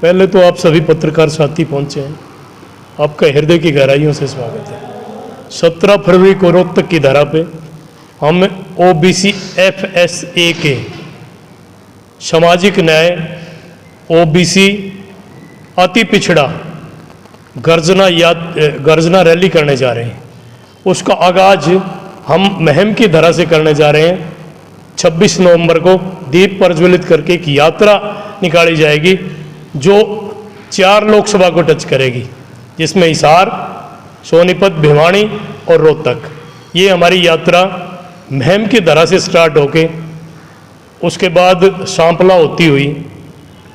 पहले तो आप सभी पत्रकार साथी पहुंचे हैं, आपका हृदय की गहराइयों से स्वागत है। 17 फरवरी को रोहतक की धरा पे हम OBC FSA के सामाजिक न्याय OBC अति पिछड़ा गर्जना रैली करने जा रहे हैं। उसका आगाज हम महम की धरा से करने जा रहे हैं। 26 नवंबर को दीप प्रज्वलित करके एक यात्रा निकाली जाएगी जो 4 लोकसभा को टच करेगी, जिसमें हिसार, सोनीपत, भिवानी और रोहतक। ये हमारी यात्रा महम की धरा से स्टार्ट होके उसके बाद सांपला होती हुई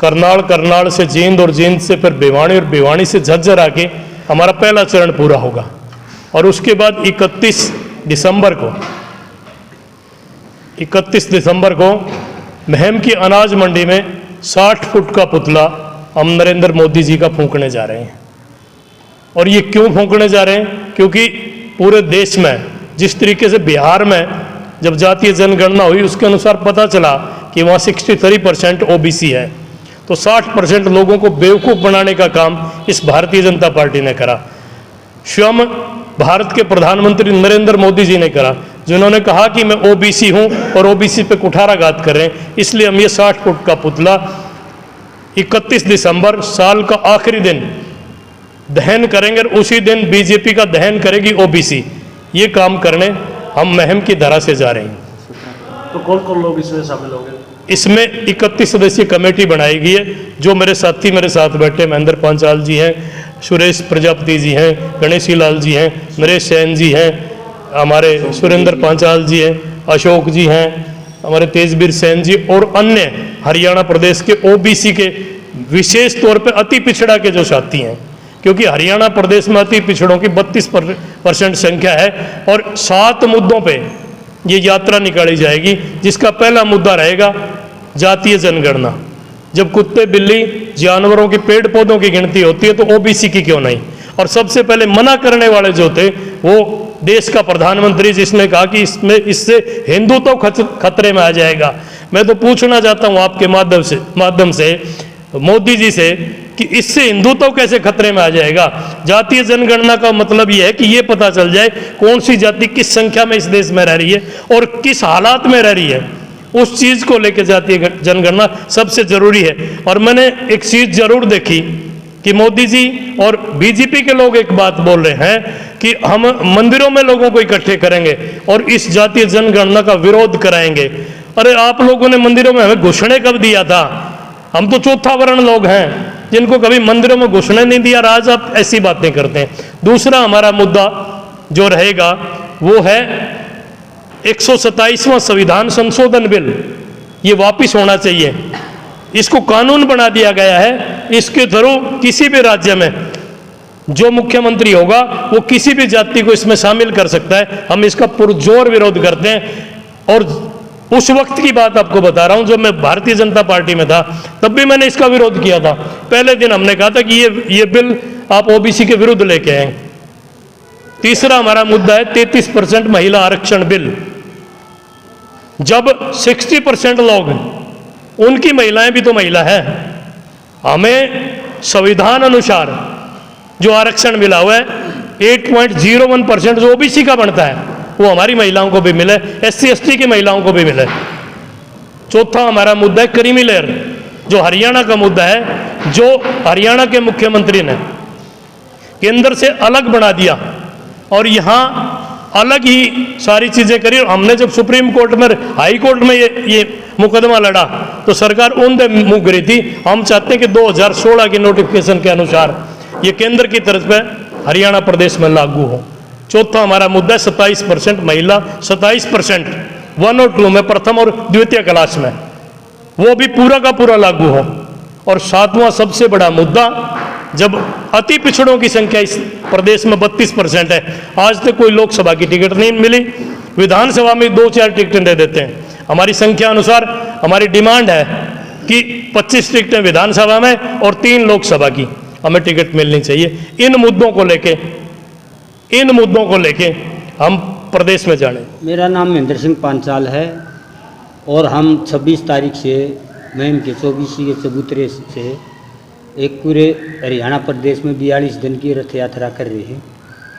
करनाल से जींद और जींद से फिर भिवानी और भिवानी से झज्जर आके हमारा पहला चरण पूरा होगा। और उसके बाद 31 दिसंबर को महम की अनाज मंडी में 60 फुट का पुतला हम नरेंद्र मोदी जी का फूंकने जा रहे हैं। और ये क्यों फूंकने जा रहे हैं? क्योंकि पूरे देश में जिस तरीके से बिहार में जब जातीय जनगणना हुई उसके अनुसार पता चला कि वहाँ 63% OBC है, तो 60% लोगों को बेवकूफ़ बनाने का काम इस भारतीय जनता पार्टी ने करा। स्वयं भारत के प्रधानमंत्री नरेंद्र मोदी जी ने करा, जिन्होंने कहा कि मैं OBC हूँ और OBC पे कुठाराघात कर रहे हैं। इसलिए हम ये 60 फुट का पुतला 31 दिसंबर साल का आखिरी दिन दहन करेंगे और उसी दिन बीजेपी का दहन करेगी OBC। ये काम करने हम महम की धरा से जा रहे हैं। तो कौन कौन लोग इसमें शामिल होंगे? इसमें 31 सदस्यीय कमेटी बनाई गई है, जो मेरे साथी मेरे साथ बैठे महेंद्र पांचाल जी हैं, सुरेश प्रजापति जी हैं, गणेशी लाल जी हैं, नरेश सैन जी हैं, हमारे सुरेंद्र पांचाल जी हैं, अशोक जी हैं, हमारे तेजवीर सैन जी और अन्य हरियाणा प्रदेश के OBC के विशेष तौर पे अति पिछड़ा के जो साथी हैं, क्योंकि हरियाणा प्रदेश में अति पिछड़ों की 32% संख्या है। और 7 मुद्दों पे ये यात्रा निकाली जाएगी, जिसका पहला मुद्दा रहेगा जातीय जनगणना। जब कुत्ते बिल्ली जानवरों की पेड़ पौधों की गिनती होती है तो OBC की क्यों नहीं? और सबसे पहले मना करने वाले जो थे वो देश का प्रधानमंत्री, जिसने कहा कि इससे हिंदुत्व तो खतरे में आ जाएगा। मैं तो पूछना चाहता हूँ आपके माध्यम से मोदी जी से कि इससे हिंदुत्व कैसे खतरे में आ जाएगा? जातीय जनगणना का मतलब यह है कि ये पता चल जाए कौन सी जाति किस संख्या में इस देश में रह रही है और किस हालात में रह रही है। उस चीज को लेकर जातीय जनगणना सबसे जरूरी है। और मैंने एक चीज जरूर देखी कि मोदी जी और बीजेपी के लोग एक बात बोल रहे हैं कि हम मंदिरों में लोगों को इकट्ठे करेंगे और इस जातीय जनगणना का विरोध कराएंगे। अरे आप लोगों ने मंदिरों में हमें घुसने कब दिया था? हम तो चौथा वर्ण लोग हैं जिनको कभी मंदिरों में घुसने नहीं दिया, आज आप ऐसी बातें करते हैं। दूसरा हमारा मुद्दा जो रहेगा वो है 127वां संविधान संशोधन बिल। ये वापस होना चाहिए, इसको कानून बना दिया गया है। इसके थ्रू किसी भी राज्य में जो मुख्यमंत्री होगा वो किसी भी जाति को इसमें शामिल कर सकता है। हम इसका पुरजोर विरोध करते हैं। और उस वक्त की बात आपको बता रहा हूं, जब मैं भारतीय जनता पार्टी में था तब भी मैंने इसका विरोध किया था। पहले दिन हमने कहा था कि ये बिल आप OBC के विरुद्ध लेके आए। तीसरा हमारा मुद्दा है 33% महिला आरक्षण बिल। जब 60% लोग उनकी महिलाएं भी तो महिला है, हमें संविधान अनुसार जो आरक्षण मिला हुआ है 8.01% जो OBC का बनता है वो हमारी महिलाओं को भी मिले, SC ST की महिलाओं को भी मिले। चौथा हमारा मुद्दा है क्रीमी लेयर, जो हरियाणा का मुद्दा है, जो हरियाणा के मुख्यमंत्री ने केंद्र से अलग बना दिया और यहाँ अलग ही सारी चीजें करी। और हमने जब सुप्रीम कोर्ट में, हाई कोर्ट में ये मुकदमा लड़ा तो सरकार उनसे मुँह गिरी थी। हम चाहते हैं कि 2016 की नोटिफिकेशन के अनुसार ये केंद्र की तरफ से हरियाणा प्रदेश में लागू हो। चौथा हमारा मुद्दा है 27% महिला, 27% 1 और 2 में, प्रथम और द्वितीय क्लास में, वो भी पूरा का पूरा लागू हो। और 7वां सबसे बड़ा मुद्दा, जब अति पिछड़ों की संख्या इस प्रदेश में 32% है, आज तक कोई लोकसभा की टिकट नहीं मिली, विधानसभा में 2-4 टिकटें दे देते हैं। हमारी संख्या अनुसार हमारी डिमांड है कि 25 टिकटें विधानसभा में और 3 लोकसभा की हमें टिकट मिलनी चाहिए। इन मुद्दों को लेके हम प्रदेश में जाने। मेरा नाम महेंद्र सिंह पांचाल है और हम 26 तारीख से महम के 24 के चबूतरे से एक पूरे हरियाणा प्रदेश में 42 दिन की रथ यात्रा कर रहे हैं।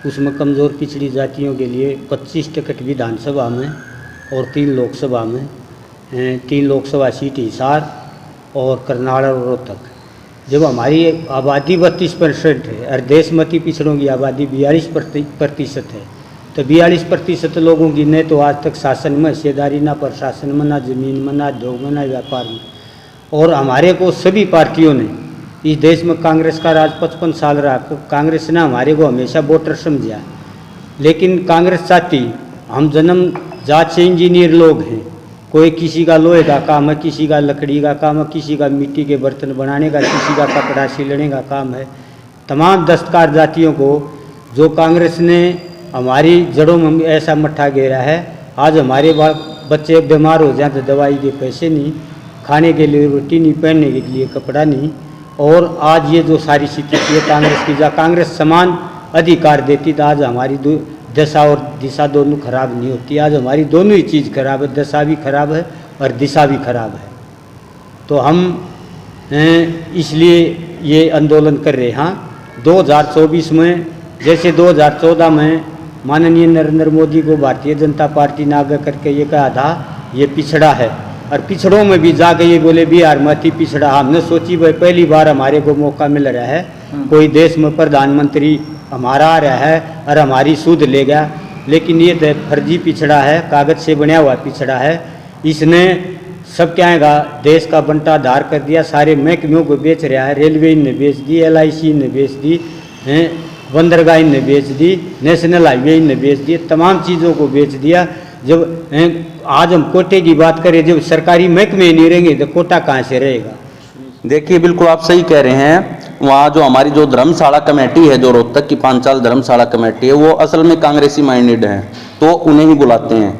उसमें कमज़ोर पिछड़ी जातियों के लिए 25 टिकट विधानसभा में और 3 लोकसभा में, 3 लोकसभा सीट हिसार और करनाल और रोहतक। जब हमारी आबादी 32% है और देशमती पिछड़ों की आबादी 42% है, तो 42% लोगों की न तो आज तक शासन में हिस्सेदारी, ना प्रशासन में, ना ज़मीन में, ना उद्योग में, ना व्यापार में। और हमारे को सभी पार्टियों ने, इस देश में कांग्रेस का राज 55 साल रहा, कांग्रेस ने हमारे को हमेशा वोटर समझा। लेकिन कांग्रेस चाहती, हम जन्म जात से इंजीनियर लोग हैं, कोई किसी का लोहे का काम है, किसी का लकड़ी का काम है, किसी का मिट्टी के बर्तन बनाने का, किसी का कपड़ा सिलने का काम है। तमाम दस्तकार जातियों को जो कांग्रेस ने हमारी जड़ों में ऐसा मट्ठा घेरा है, आज हमारे बच्चे बीमार हो जाए तो दवाई के पैसे नहीं, खाने के लिए रोटी नहीं, पहनने के लिए कपड़ा नहीं। और आज ये जो सारी स्थिति है कांग्रेस की, जहाँ कांग्रेस समान अधिकार देती तो आज हमारी दशा और दिशा दोनों खराब नहीं होती। आज हमारी दोनों ही चीज़ खराब है, दशा भी खराब है और दिशा भी खराब है। तो हम इसलिए ये आंदोलन कर रहे हैं। हाँ, 2024 में जैसे 2014 में माननीय नरेंद्र मोदी को भारतीय जनता पार्टी ने आगे करके ये कहा था ये पिछड़ा है, और पिछड़ों में भी जाके ये बोले बिहार में अति पिछड़ा। हमने सोची भाई पहली बार हमारे को मौका मिल रहा है, कोई देश में प्रधानमंत्री हमारा आ रहा है और हमारी सूद ले गया। लेकिन ये फर्जी पिछड़ा है, कागज़ से बना हुआ पिछड़ा है। इसने सब क्या है देश का बंटा धार कर दिया, सारे महकमों को बेच रहा है। रेलवे ने बेच दी, LIC ने बेच दी, बंदरगाह ने बेच दी, नेशनल हाईवे ने बेच दिए, तमाम चीज़ों को बेच दिया। जब आज हम कोटे की बात करें, जब सरकारी महकमे नहीं रहेंगे तो कोटा कहाँ से रहेगा। देखिए, बिल्कुल आप सही कह रहे हैं। वहाँ जो हमारी जो धर्मशाला कमेटी है, जो रोहतक की पांचाल धर्मशाला कमेटी है, वो असल में कांग्रेसी माइंडेड है, तो उन्हें ही बुलाते हैं।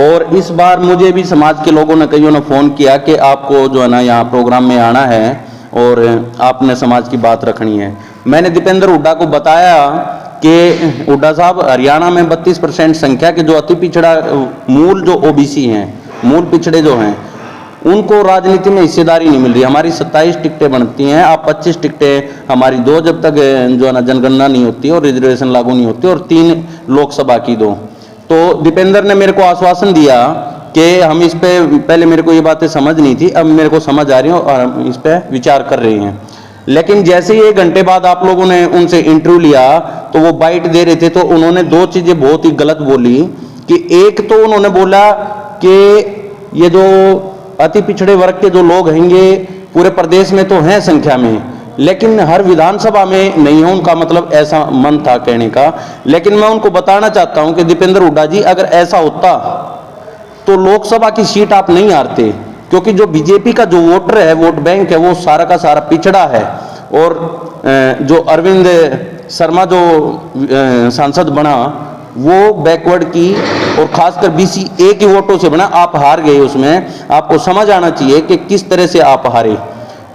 और इस बार मुझे भी समाज के लोगों ने कईयों ने फ़ोन किया कि आपको जो है ना यहाँ प्रोग्राम में आना है और आपने समाज की बात रखनी है। मैंने दीपेंद्र हुड्डा को बताया कि हुड्डा साहब, हरियाणा में 32% संख्या के जो अति पिछड़ा मूल जो OBC हैं, मूल पिछड़े जो हैं, उनको राजनीति में हिस्सेदारी नहीं मिल रही। हमारी 27 टिकटें बनती हैं, आप 25 टिकटें हमारी 2 जब तक जो है ना जनगणना नहीं होती और रिजर्वेशन लागू नहीं होती, और 3 लोकसभा की 2। तो दीपेंद्र ने मेरे को आश्वासन दिया कि हम इस पे, पहले मेरे को ये बातें समझ नहीं थी, अब मेरे को समझ आ रही है और हम इस पे विचार कर रहे हैं। लेकिन जैसे ही 1 घंटे बाद आप लोगों ने उनसे इंटरव्यू लिया तो वो बाइट दे रहे थे, तो उन्होंने 2 चीज़ें बहुत ही गलत बोली। कि एक तो उन्होंने बोला कि ये जो अति पिछड़े वर्ग के जो लोग हैंगे पूरे प्रदेश में तो हैं संख्या में, लेकिन हर विधानसभा में नहीं है। उनका मतलब ऐसा मन था कहने का। लेकिन मैं उनको बताना चाहता हूं कि दीपेंद्र हुड्डा जी, अगर ऐसा होता तो लोकसभा की सीट आप नहीं हारते, क्योंकि जो बीजेपी का जो वोटर है, वोट बैंक है, वो सारा का सारा पिछड़ा है। और जो अरविंद शर्मा जो सांसद बना, वो बैकवर्ड की और खासकर BCA के वोटों से बना। आप हार गए उसमें, आपको समझ आना चाहिए कि किस तरह से आप हारे।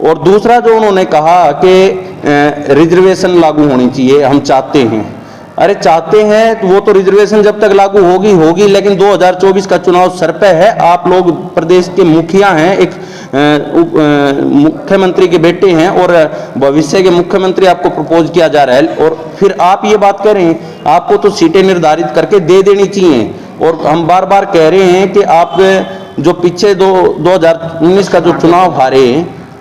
और दूसरा जो उन्होंने कहा कि रिजर्वेशन लागू होनी चाहिए, हम चाहते हैं। अरे चाहते हैं तो वो तो रिजर्वेशन जब तक लागू होगी, लेकिन 2024 का चुनाव सर पे है। आप लोग प्रदेश के मुखिया हैं, एक मुख्यमंत्री के बेटे हैं और भविष्य के मुख्यमंत्री आपको प्रपोज किया जा रहा है, और फिर आप ये बात करें, आपको तो सीटें निर्धारित करके दे देनी चाहिए। और हम बार बार कह रहे हैं कि आप जो पीछे 2019 का जो चुनाव हारे,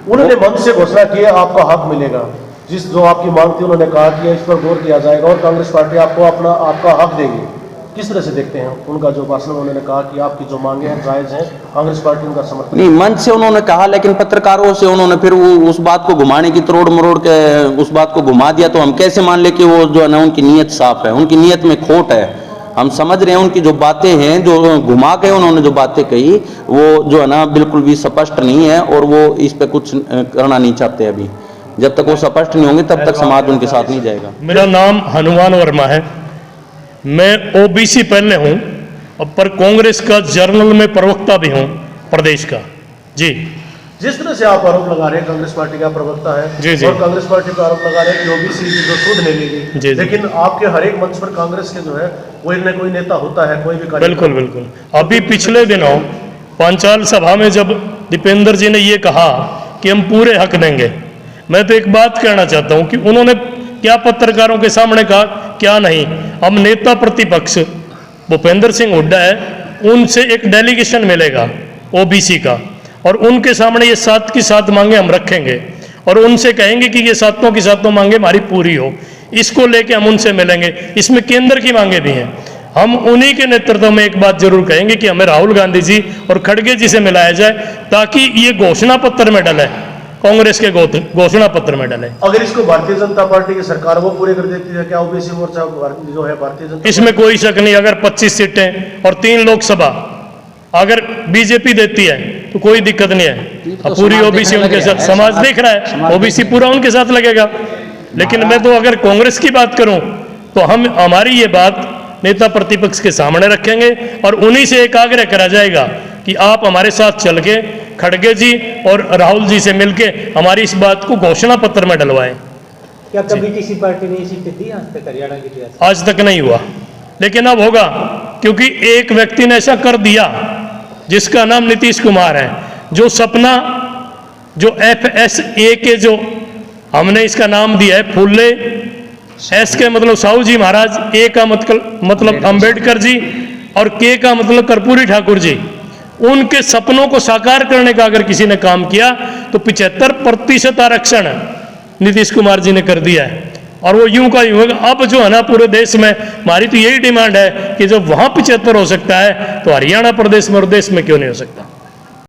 उन्होंने मंच से घोषणा की आपका हक मिलेगा, जिस जो आपकी मांग थी उन्होंने कहा कि इस पर गौर किया जाएगा और कांग्रेस पार्टी आपको आपका हक देगी। किस तरह से देखते हैं उनका जो भाषण में उन्होंने कहा कि आपकी जो मांगे हैं जायज हैं, कांग्रेस पार्टी उनका समर्थन? नहीं, मंच से उन्होंने कहा, लेकिन पत्रकारों से उन्होंने फिर उस बात को घुमाने की तरोड़ मरोड़ के उस बात को घुमा दिया। तो हम कैसे मान ले कि वो जो है ना उनकी नीयत साफ है? उनकी नीयत में खोट है। हम समझ रहे हैं उनकी जो बातें हैं, जो घुमा के उन्होंने जो बातें कही, वो जो है ना बिल्कुल भी स्पष्ट नहीं है और वो इस पे कुछ करना नहीं चाहते। अभी जब तक वो स्पष्ट नहीं होंगे तब तक समाज उनके साथ नहीं जाएगा। मेरा नाम हनुमान वर्मा है, मैं OBC पहले हूं और पर कांग्रेस का जर्नल में प्रवक्ता भी हूं प्रदेश का। जी, जिस तरह से आप आरोप लगा रहे हैं, कांग्रेस पार्टी का प्रवक्ता है जी, जी। और कांग्रेस पार्टी का आरोप लगा रहे हैं कि OBC की जो सूद ले लेगी, लेकिन आपके हर एक मंच पर कांग्रेस के जो है कोई न कोई नेता होता है, कोई भी। बिल्कुल बिल्कुल। अभी पिछले दिनों पांचाल सभा में जब दीपेंद्र जी ने ये कहा कि हम पूरे हक देंगे, मैं तो एक बात कहना चाहता हूं कि उन्होंने क्या पत्रकारों के सामने कहा, क्या नहीं। अब नेता प्रतिपक्ष भूपेंद्र सिंह हुड्डा है, उनसे एक डेलीगेशन मिलेगा ओबीसी का, और उनके सामने ये 7 की 7 मांगे हम रखेंगे और उनसे कहेंगे कि ये 7 की 7 मांगे हमारी पूरी हो। इसको लेके हम उनसे मिलेंगे। इसमें केंद्र की मांगे भी हैं। हम उन्हीं के नेतृत्व में एक बात जरूर कहेंगे कि हमें राहुल गांधी जी और खड़गे जी से मिलाया जाए, ताकि ये घोषणा पत्र में डले, कांग्रेस के घोषणा पत्र में डले। अगर इसको भारतीय जनता पार्टी की सरकार वो पूरे कर देती है, क्या ओबीसी मोर्चा जो है भारतीय जनता, इसमें कोई शक नहीं। अगर 25 सीटें और 3 लोकसभा अगर बीजेपी देती है तो कोई दिक्कत नहीं है। अब पूरी ओबीसी उनके साथ, समाज देख रहा है, ओबीसी पूरा उनके साथ लगेगा। लेकिन मैं तो अगर कांग्रेस की बात करूं तो हमारी ये बात नेता प्रतिपक्ष के सामने रखेंगे और उन्हीं से एक आग्रह करा जाएगा कि आप हमारे साथ चल के खड़गे जी और राहुल जी से मिलके हमारी इस बात को घोषणा पत्र में डलवाएं। क्या कभी किसी पार्टी ने इसी दी आज तक हरियाणा की इतिहास? आज तक नहीं हुआ, लेकिन अब होगा, क्योंकि एक व्यक्ति ने ऐसा कर दिया जिसका नाम नीतीश कुमार है। जो सपना, जो FSA के जो हमने इसका नाम दिया है फुल्ले, एस के मतलब साहू जी महाराज, ए का मतलब अंबेडकर जी और के का मतलब कर्पूरी ठाकुर जी, उनके सपनों को साकार करने का अगर किसी ने काम किया तो 75% आरक्षण नीतीश कुमार जी ने कर दिया है। और वो यूं का यूं होगा। अब जो है ना पूरे देश में हमारी तो यही डिमांड है कि जब वहां 75 हो सकता है तो हरियाणा प्रदेश में और देश में क्यों नहीं हो सकता।